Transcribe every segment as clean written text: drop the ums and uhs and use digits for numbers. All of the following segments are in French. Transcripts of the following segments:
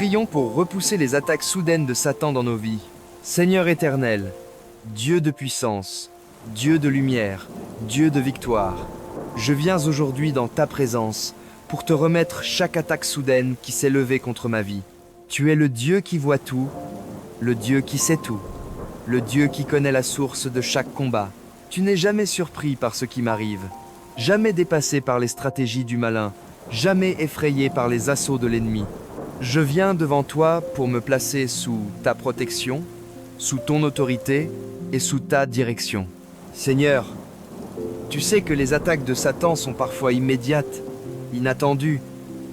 Prions pour repousser les attaques soudaines de Satan dans nos vies. Seigneur éternel, Dieu de puissance, Dieu de lumière, Dieu de victoire, je viens aujourd'hui dans ta présence pour te remettre chaque attaque soudaine qui s'est levée contre ma vie. Tu es le Dieu qui voit tout, le Dieu qui sait tout, le Dieu qui connaît la source de chaque combat. Tu n'es jamais surpris par ce qui m'arrive, jamais dépassé par les stratégies du malin, jamais effrayé par les assauts de l'ennemi. Je viens devant toi pour me placer sous ta protection, sous ton autorité et sous ta direction. Seigneur, tu sais que les attaques de Satan sont parfois immédiates, inattendues,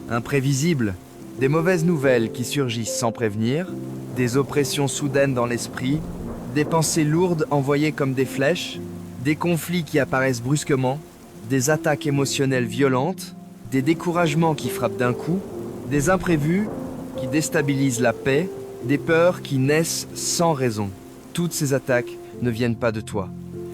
imprévisibles, des mauvaises nouvelles qui surgissent sans prévenir, des oppressions soudaines dans l'esprit, des pensées lourdes envoyées comme des flèches, des conflits qui apparaissent brusquement, des attaques émotionnelles violentes, des découragements qui frappent d'un coup, des imprévus qui déstabilisent la paix, des peurs qui naissent sans raison. Toutes ces attaques ne viennent pas de toi.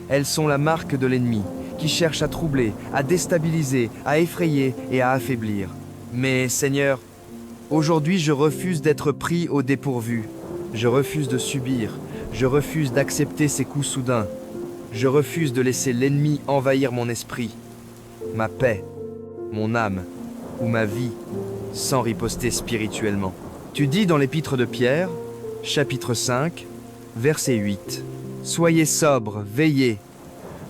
Elles sont la marque de l'ennemi, qui cherche à troubler, à déstabiliser, à effrayer et à affaiblir. Mais Seigneur, aujourd'hui je refuse d'être pris au dépourvu. Je refuse de subir, je refuse d'accepter ces coups soudains. Je refuse de laisser l'ennemi envahir mon esprit, ma paix, mon âme ou ma vie, sans riposter spirituellement. Tu dis dans l'épître de Pierre, chapitre 5, verset 8, « Soyez sobres, veillez.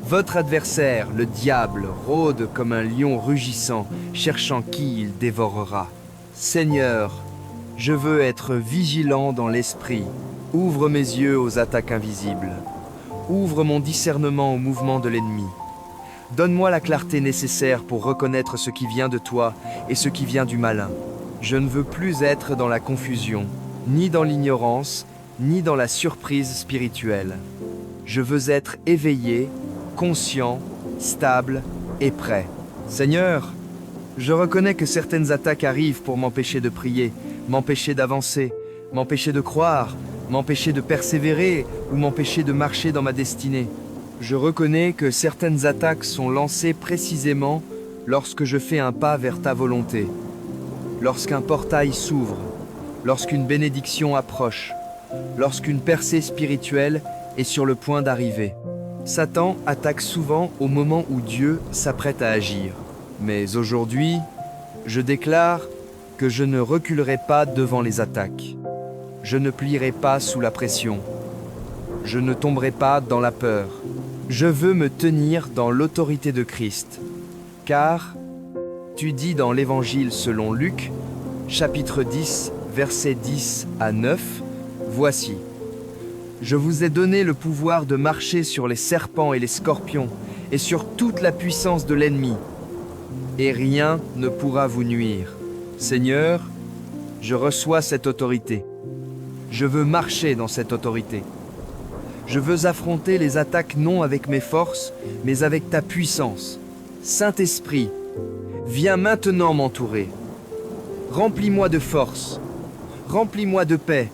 Votre adversaire, le diable, rôde comme un lion rugissant, cherchant qui il dévorera. Seigneur, je veux être vigilant dans l'esprit. Ouvre mes yeux aux attaques invisibles. Ouvre mon discernement au mouvement de l'ennemi. Donne-moi la clarté nécessaire pour reconnaître ce qui vient de toi et ce qui vient du malin. Je ne veux plus être dans la confusion, ni dans l'ignorance, ni dans la surprise spirituelle. Je veux être éveillé, conscient, stable et prêt. Seigneur, je reconnais que certaines attaques arrivent pour m'empêcher de prier, m'empêcher d'avancer, m'empêcher de croire, m'empêcher de persévérer ou m'empêcher de marcher dans ma destinée. Je reconnais que certaines attaques sont lancées précisément lorsque je fais un pas vers ta volonté, lorsqu'un portail s'ouvre, lorsqu'une bénédiction approche, lorsqu'une percée spirituelle est sur le point d'arriver. Satan attaque souvent au moment où Dieu s'apprête à agir. Mais aujourd'hui, je déclare que je ne reculerai pas devant les attaques. Je ne plierai pas sous la pression. Je ne tomberai pas dans la peur. Je veux me tenir dans l'autorité de Christ. Car, tu dis dans l'Évangile selon Luc, chapitre 10, versets 10 à 9, « Voici, je vous ai donné le pouvoir de marcher sur les serpents et les scorpions, et sur toute la puissance de l'ennemi, et rien ne pourra vous nuire. Seigneur, je reçois cette autorité. Je veux marcher dans cette autorité. Je veux affronter les attaques non avec mes forces, mais avec ta puissance. Saint-Esprit, viens maintenant m'entourer. Remplis-moi de force, remplis-moi de paix,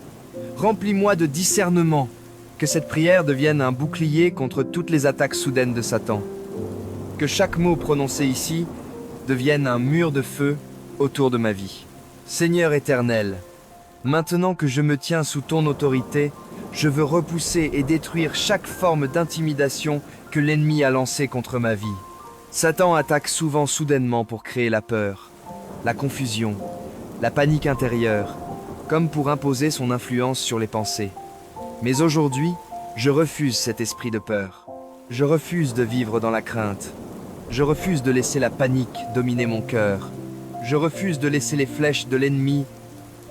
remplis-moi de discernement. Que cette prière devienne un bouclier contre toutes les attaques soudaines de Satan. Que chaque mot prononcé ici devienne un mur de feu autour de ma vie. Seigneur éternel, maintenant que je me tiens sous ton autorité, je veux repousser et détruire chaque forme d'intimidation que l'ennemi a lancée contre ma vie. Satan attaque souvent soudainement pour créer la peur, la confusion, la panique intérieure, comme pour imposer son influence sur les pensées. Mais aujourd'hui, je refuse cet esprit de peur. Je refuse de vivre dans la crainte. Je refuse de laisser la panique dominer mon cœur. Je refuse de laisser les flèches de l'ennemi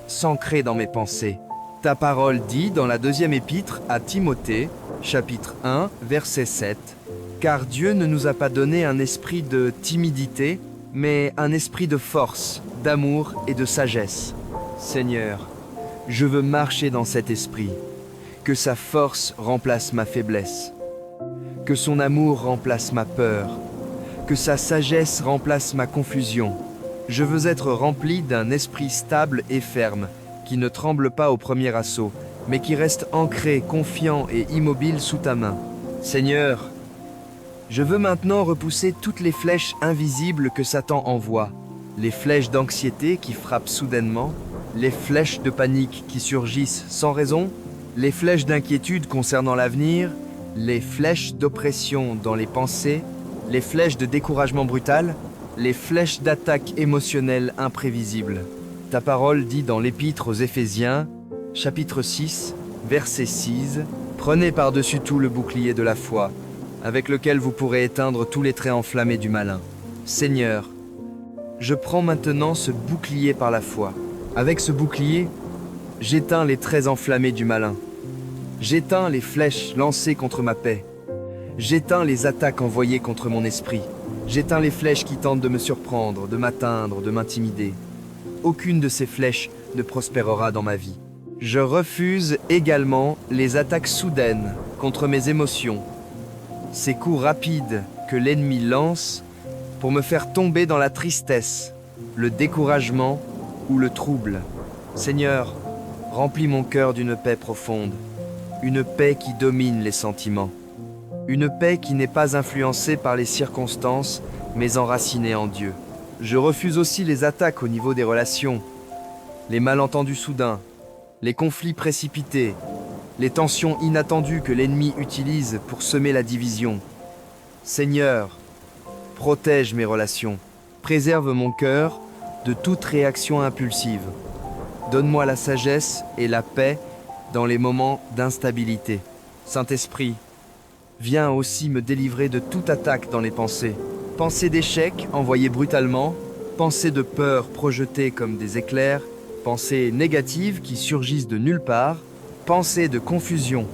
s'ancrer dans mes pensées. Ta parole dit dans la deuxième épître à Timothée, chapitre 1, verset 7, « Car Dieu ne nous a pas donné un esprit de timidité, mais un esprit de force, d'amour et de sagesse. » Seigneur, je veux marcher dans cet esprit, que sa force remplace ma faiblesse, que son amour remplace ma peur, que sa sagesse remplace ma confusion. Je veux être rempli d'un esprit stable et ferme, qui ne tremble pas au premier assaut, mais qui reste ancré, confiant et immobile sous ta main. Seigneur, je veux maintenant repousser toutes les flèches invisibles que Satan envoie, les flèches d'anxiété qui frappent soudainement, les flèches de panique qui surgissent sans raison, les flèches d'inquiétude concernant l'avenir, les flèches d'oppression dans les pensées, les flèches de découragement brutal, les flèches d'attaque émotionnelle imprévisibles. Ta parole dit dans l'Épître aux Éphésiens, chapitre 6, verset 6, « Prenez par-dessus tout le bouclier de la foi, avec lequel vous pourrez éteindre tous les traits enflammés du malin. » Seigneur, je prends maintenant ce bouclier par la foi. Avec ce bouclier, j'éteins les traits enflammés du malin. J'éteins les flèches lancées contre ma paix. J'éteins les attaques envoyées contre mon esprit. J'éteins les flèches qui tentent de me surprendre, de m'atteindre, de m'intimider. Aucune de ces flèches ne prospérera dans ma vie. Je refuse également les attaques soudaines contre mes émotions, ces coups rapides que l'ennemi lance pour me faire tomber dans la tristesse, le découragement ou le trouble. Seigneur, remplis mon cœur d'une paix profonde, une paix qui domine les sentiments, une paix qui n'est pas influencée par les circonstances, mais enracinée en Dieu. Je refuse aussi les attaques au niveau des relations, les malentendus soudains, les conflits précipités, les tensions inattendues que l'ennemi utilise pour semer la division. Seigneur, protège mes relations, préserve mon cœur de toute réaction impulsive. Donne-moi la sagesse et la paix dans les moments d'instabilité. Saint-Esprit, viens aussi me délivrer de toute attaque dans les pensées. Pensées d'échec envoyées brutalement, pensées de peur projetées comme des éclairs, pensées négatives qui surgissent de nulle part, pensées de confusion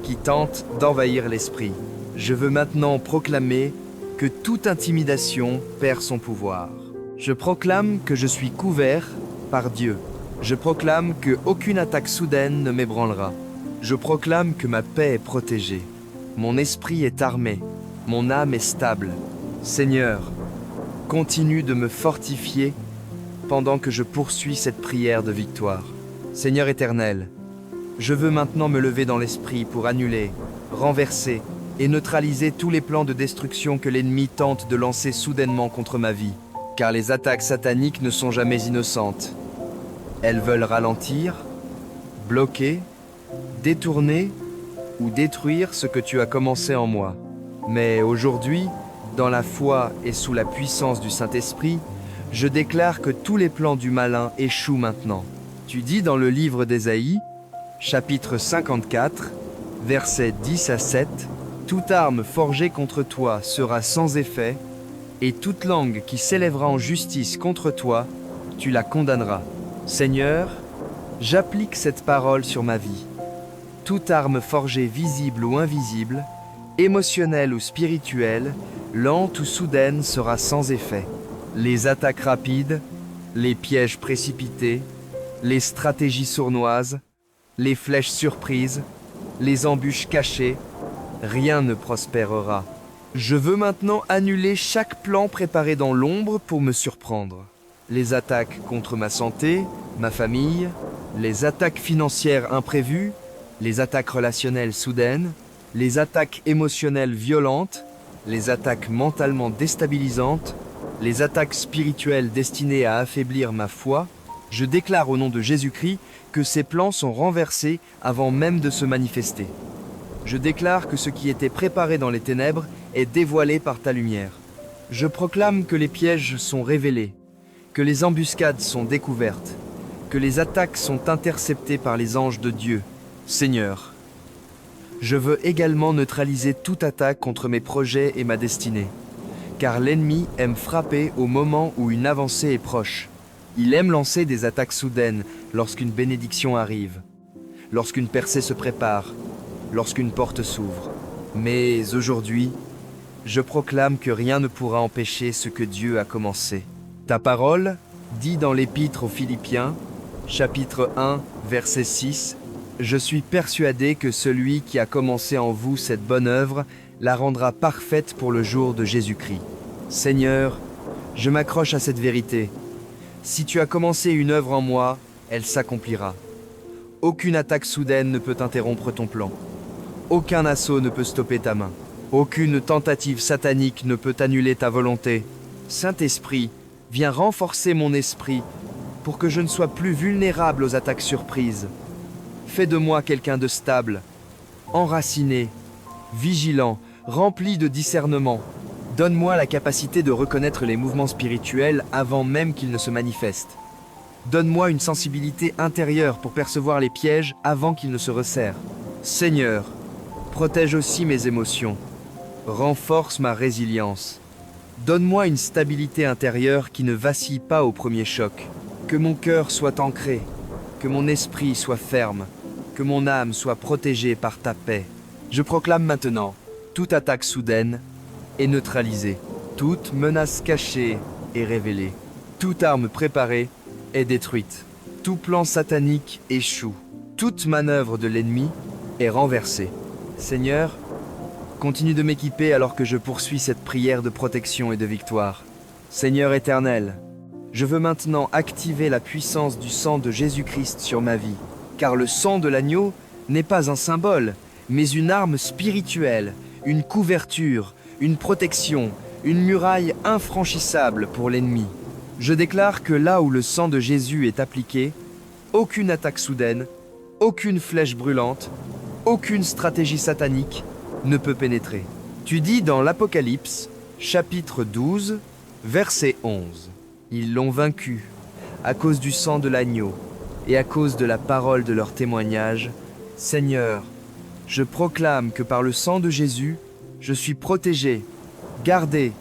qui tentent d'envahir l'esprit. Je veux maintenant proclamer que toute intimidation perd son pouvoir. Je proclame que je suis couvert par Dieu. Je proclame que aucune attaque soudaine ne m'ébranlera. Je proclame que ma paix est protégée. Mon esprit est armé. Mon âme est stable. Seigneur, continue de me fortifier pendant que je poursuis cette prière de victoire. Seigneur éternel, je veux maintenant me lever dans l'esprit pour annuler, renverser et neutraliser tous les plans de destruction que l'ennemi tente de lancer soudainement contre ma vie. Car les attaques sataniques ne sont jamais innocentes. Elles veulent ralentir, bloquer, détourner ou détruire ce que tu as commencé en moi. Mais aujourd'hui, dans la foi et sous la puissance du Saint-Esprit, je déclare que tous les plans du malin échouent maintenant. Tu dis dans le livre d'Ésaïe, chapitre 54, versets 10 à 7, « Toute arme forgée contre toi sera sans effet, et toute langue qui s'élèvera en justice contre toi, tu la condamneras. » Seigneur, j'applique cette parole sur ma vie. Toute arme forgée visible ou invisible, émotionnelle ou spirituelle, lente ou soudaine sera sans effet. Les attaques rapides, les pièges précipités, les stratégies sournoises, les flèches surprises, les embûches cachées, rien ne prospérera. Je veux maintenant annuler chaque plan préparé dans l'ombre pour me surprendre. Les attaques contre ma santé, ma famille, les attaques financières imprévues, les attaques relationnelles soudaines, les attaques émotionnelles violentes, les attaques mentalement déstabilisantes, les attaques spirituelles destinées à affaiblir ma foi. Je déclare au nom de Jésus-Christ que ces plans sont renversés avant même de se manifester. Je déclare que ce qui était préparé dans les ténèbres est dévoilé par ta lumière. Je proclame que les pièges sont révélés, que les embuscades sont découvertes, que les attaques sont interceptées par les anges de Dieu. Seigneur, je veux également neutraliser toute attaque contre mes projets et ma destinée, car l'ennemi aime frapper au moment où une avancée est proche. Il aime lancer des attaques soudaines lorsqu'une bénédiction arrive, lorsqu'une percée se prépare, lorsqu'une porte s'ouvre. Mais aujourd'hui, je proclame que rien ne pourra empêcher ce que Dieu a commencé. Ta parole dit dans l'Épître aux Philippiens, chapitre 1, verset 6, « Je suis persuadé que celui qui a commencé en vous cette bonne œuvre la rendra parfaite pour le jour de Jésus-Christ. » Seigneur, je m'accroche à cette vérité. Si tu as commencé une œuvre en moi, elle s'accomplira. Aucune attaque soudaine ne peut interrompre ton plan. Aucun assaut ne peut stopper ta main. Aucune tentative satanique ne peut annuler ta volonté. Saint-Esprit, viens renforcer mon esprit pour que je ne sois plus vulnérable aux attaques surprises. Fais de moi quelqu'un de stable, enraciné, vigilant, rempli de discernement. Donne-moi la capacité de reconnaître les mouvements spirituels avant même qu'ils ne se manifestent. Donne-moi une sensibilité intérieure pour percevoir les pièges avant qu'ils ne se resserrent. Seigneur, protège aussi mes émotions. Renforce ma résilience. Donne-moi une stabilité intérieure qui ne vacille pas au premier choc. Que mon cœur soit ancré, que mon esprit soit ferme, que mon âme soit protégée par ta paix. Je proclame maintenant, toute attaque soudaine est neutralisée, toute menace cachée est révélée, toute arme préparée est détruite, tout plan satanique échoue, toute manœuvre de l'ennemi est renversée. Seigneur, continue de m'équiper alors que je poursuis cette prière de protection et de victoire. Seigneur éternel, je veux maintenant activer la puissance du sang de Jésus-Christ sur ma vie, car le sang de l'agneau n'est pas un symbole, mais une arme spirituelle, une couverture, une protection, une muraille infranchissable pour l'ennemi. Je déclare que là où le sang de Jésus est appliqué, aucune attaque soudaine, aucune flèche brûlante, aucune stratégie satanique ne peut pénétrer. Tu dis dans l'Apocalypse, chapitre 12, verset 11. Ils l'ont vaincu à cause du sang de l'agneau et à cause de la parole de leur témoignage. Seigneur, je proclame que par le sang de Jésus, je suis protégé, gardé,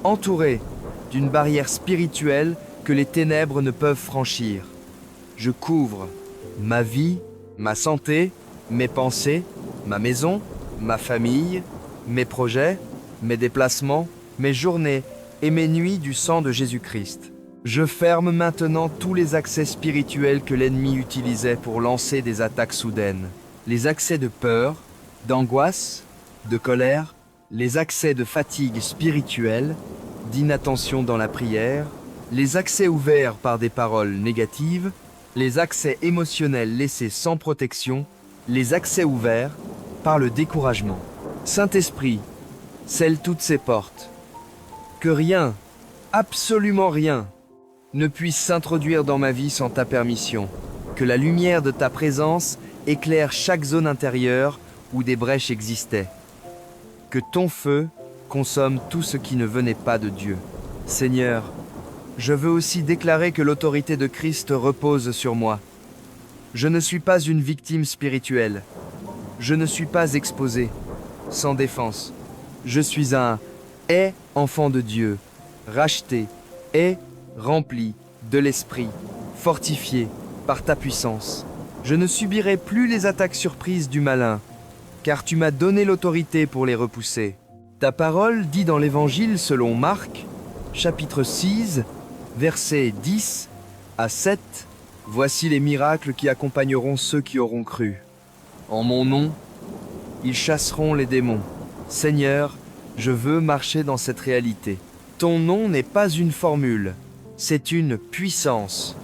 entouré d'une barrière spirituelle que les ténèbres ne peuvent franchir. Je couvre ma vie, ma santé, mes pensées, ma maison, ma famille, mes projets, mes déplacements, mes journées et mes nuits du sang de Jésus-Christ. Je ferme maintenant tous les accès spirituels que l'ennemi utilisait pour lancer des attaques soudaines. Les accès de peur, d'angoisse, de colère, les accès de fatigue spirituelle, d'inattention dans la prière, les accès ouverts par des paroles négatives, les accès émotionnels laissés sans protection, les accès ouverts par le découragement. Saint-Esprit, scelle toutes ces portes. Que rien, absolument rien, ne puisse s'introduire dans ma vie sans ta permission. Que la lumière de ta présence éclaire chaque zone intérieure où des brèches existaient. Que ton feu consomme tout ce qui ne venait pas de Dieu. Seigneur, je veux aussi déclarer que l'autorité de Christ repose sur moi. Je ne suis pas une victime spirituelle. Je ne suis pas exposé, sans défense. Je suis un enfant de Dieu, racheté, rempli de l'Esprit, fortifié par ta puissance. Je ne subirai plus les attaques surprises du malin, car tu m'as donné l'autorité pour les repousser. Ta parole dit dans l'Évangile selon Marc, chapitre 6, versets 10 à 7, « Voici les miracles qui accompagneront ceux qui auront cru. En mon nom, ils chasseront les démons. Seigneur, je veux marcher dans cette réalité. Ton nom n'est pas une formule, c'est une puissance.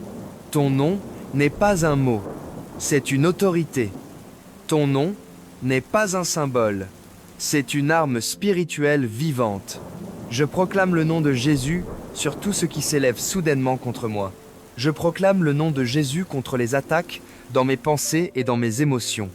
Ton nom n'est pas un mot, c'est une autorité. Ton nom n'est pas un symbole, c'est une arme spirituelle vivante. Je proclame le nom de Jésus sur tout ce qui s'élève soudainement contre moi. Je proclame le nom de Jésus contre les attaques dans mes pensées et dans mes émotions.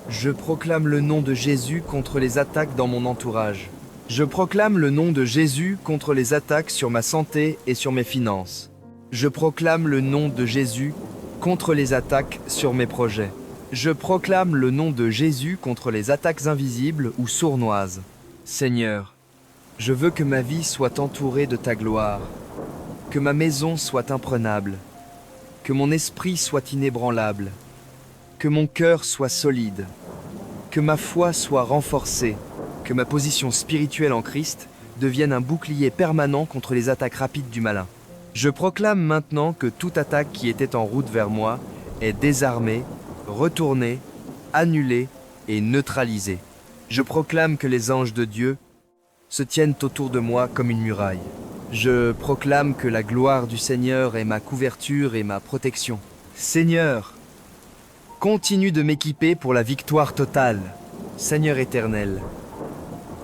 Je proclame le nom de Jésus contre les attaques dans mon entourage. Je proclame le nom de Jésus contre les attaques sur ma santé et sur mes finances. Je proclame le nom de Jésus contre les attaques sur mes projets. Je proclame le nom de Jésus contre les attaques invisibles ou sournoises. Seigneur, je veux que ma vie soit entourée de ta gloire, que ma maison soit imprenable, que mon esprit soit inébranlable, que mon cœur soit solide, que ma foi soit renforcée, que ma position spirituelle en Christ devienne un bouclier permanent contre les attaques rapides du malin. Je proclame maintenant que toute attaque qui était en route vers moi est désarmée, retournée, annulée et neutralisée. Je proclame que les anges de Dieu se tiennent autour de moi comme une muraille. Je proclame que la gloire du Seigneur est ma couverture et ma protection. Seigneur, continue de m'équiper pour la victoire totale. Seigneur éternel,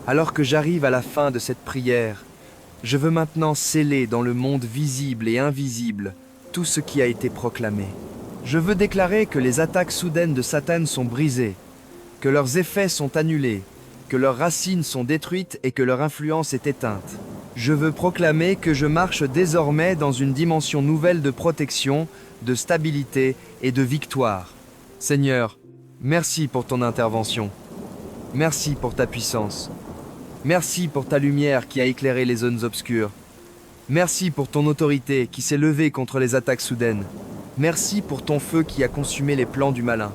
alors que j'arrive à la fin de cette prière, je veux maintenant sceller dans le monde visible et invisible tout ce qui a été proclamé. Je veux déclarer que les attaques soudaines de Satan sont brisées, que leurs effets sont annulés, que leurs racines sont détruites et que leur influence est éteinte. Je veux proclamer que je marche désormais dans une dimension nouvelle de protection, de stabilité et de victoire. Seigneur, merci pour ton intervention. Merci pour ta puissance. Merci pour ta lumière qui a éclairé les zones obscures. Merci pour ton autorité qui s'est levée contre les attaques soudaines. Merci pour ton feu qui a consumé les plans du malin.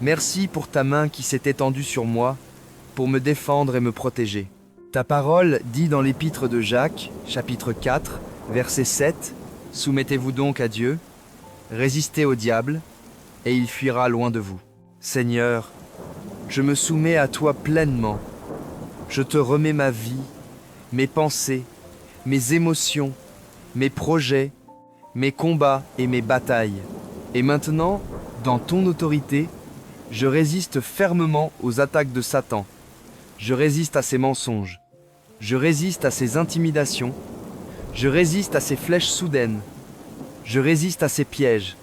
Merci pour ta main qui s'est étendue sur moi pour me défendre et me protéger. Ta parole dit dans l'épître de Jacques, chapitre 4, verset 7, « Soumettez-vous donc à Dieu, résistez au diable, et il fuira loin de vous. » Seigneur, je me soumets à toi pleinement. Je te remets ma vie, mes pensées, mes émotions, mes projets, mes combats et mes batailles. Et maintenant, dans ton autorité, je résiste fermement aux attaques de Satan. Je résiste à ses mensonges. Je résiste à ses intimidations. Je résiste à ses flèches soudaines. Je résiste à ses pièges.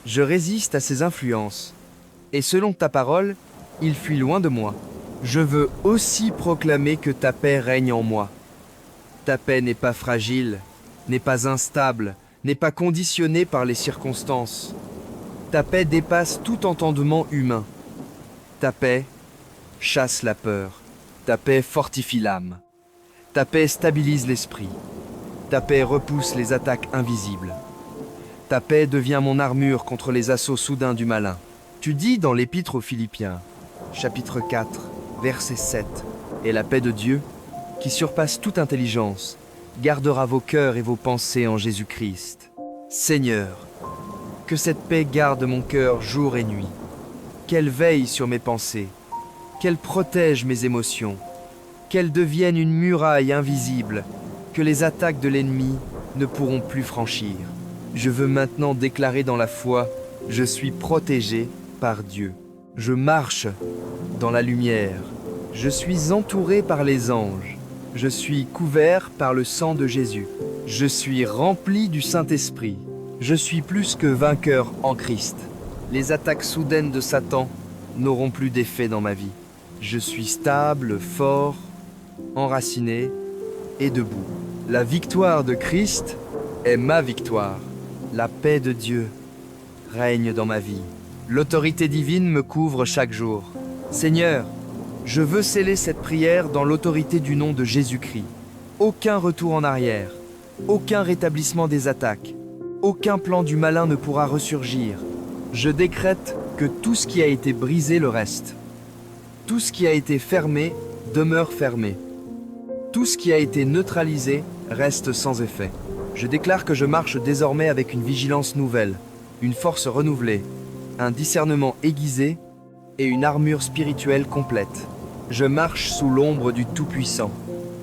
Je résiste à ses influences. Et selon ta parole, il fuit loin de moi. Je veux aussi proclamer que ta paix règne en moi. Ta paix n'est pas fragile, n'est pas instable, n'est pas conditionnée par les circonstances. Ta paix dépasse tout entendement humain. Ta paix chasse la peur. Ta paix fortifie l'âme. Ta paix stabilise l'esprit. Ta paix repousse les attaques invisibles. Ta paix devient mon armure contre les assauts soudains du malin. Tu dis dans l'Épître aux Philippiens, chapitre 4, verset 7, « Et la paix de Dieu, qui surpasse toute intelligence, gardera vos cœurs et vos pensées en Jésus-Christ. » Seigneur, que cette paix garde mon cœur jour et nuit, qu'elle veille sur mes pensées, qu'elle protège mes émotions, qu'elle devienne une muraille invisible, que les attaques de l'ennemi ne pourront plus franchir. Je veux maintenant déclarer dans la foi, je suis protégé par Dieu. Je marche dans la lumière. Je suis entouré par les anges. Je suis couvert par le sang de Jésus. Je suis rempli du Saint-Esprit. Je suis plus que vainqueur en Christ. Les attaques soudaines de Satan n'auront plus d'effet dans ma vie. Je suis stable, fort, enraciné et debout. La victoire de Christ est ma victoire. La paix de Dieu règne dans ma vie. L'autorité divine me couvre chaque jour. Seigneur, je veux sceller cette prière dans l'autorité du nom de Jésus-Christ. Aucun retour en arrière, aucun rétablissement des attaques, aucun plan du malin ne pourra ressurgir. Je décrète que tout ce qui a été brisé le reste. Tout ce qui a été fermé demeure fermé. Tout ce qui a été neutralisé reste sans effet. Je déclare que je marche désormais avec une vigilance nouvelle, une force renouvelée, un discernement aiguisé et une armure spirituelle complète. Je marche sous l'ombre du Tout-Puissant,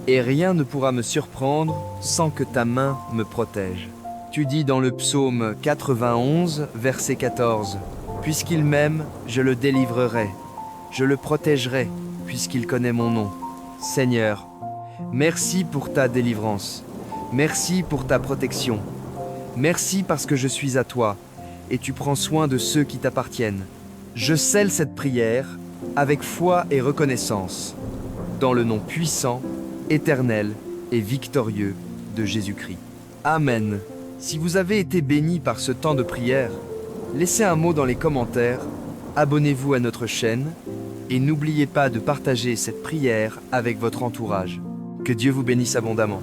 et rien ne pourra me surprendre sans que ta main me protège. Tu dis dans le psaume 91, verset 14, « Puisqu'il m'aime, je le délivrerai. Je le protégerai, puisqu'il connaît mon nom. » Seigneur, merci pour ta délivrance. Merci pour ta protection. Merci parce que je suis à toi, et tu prends soin de ceux qui t'appartiennent. Je scelle cette prière avec foi et reconnaissance, dans le nom puissant, éternel et victorieux de Jésus-Christ. Amen. Si vous avez été bénis par ce temps de prière, laissez un mot dans les commentaires, abonnez-vous à notre chaîne, et n'oubliez pas de partager cette prière avec votre entourage. Que Dieu vous bénisse abondamment.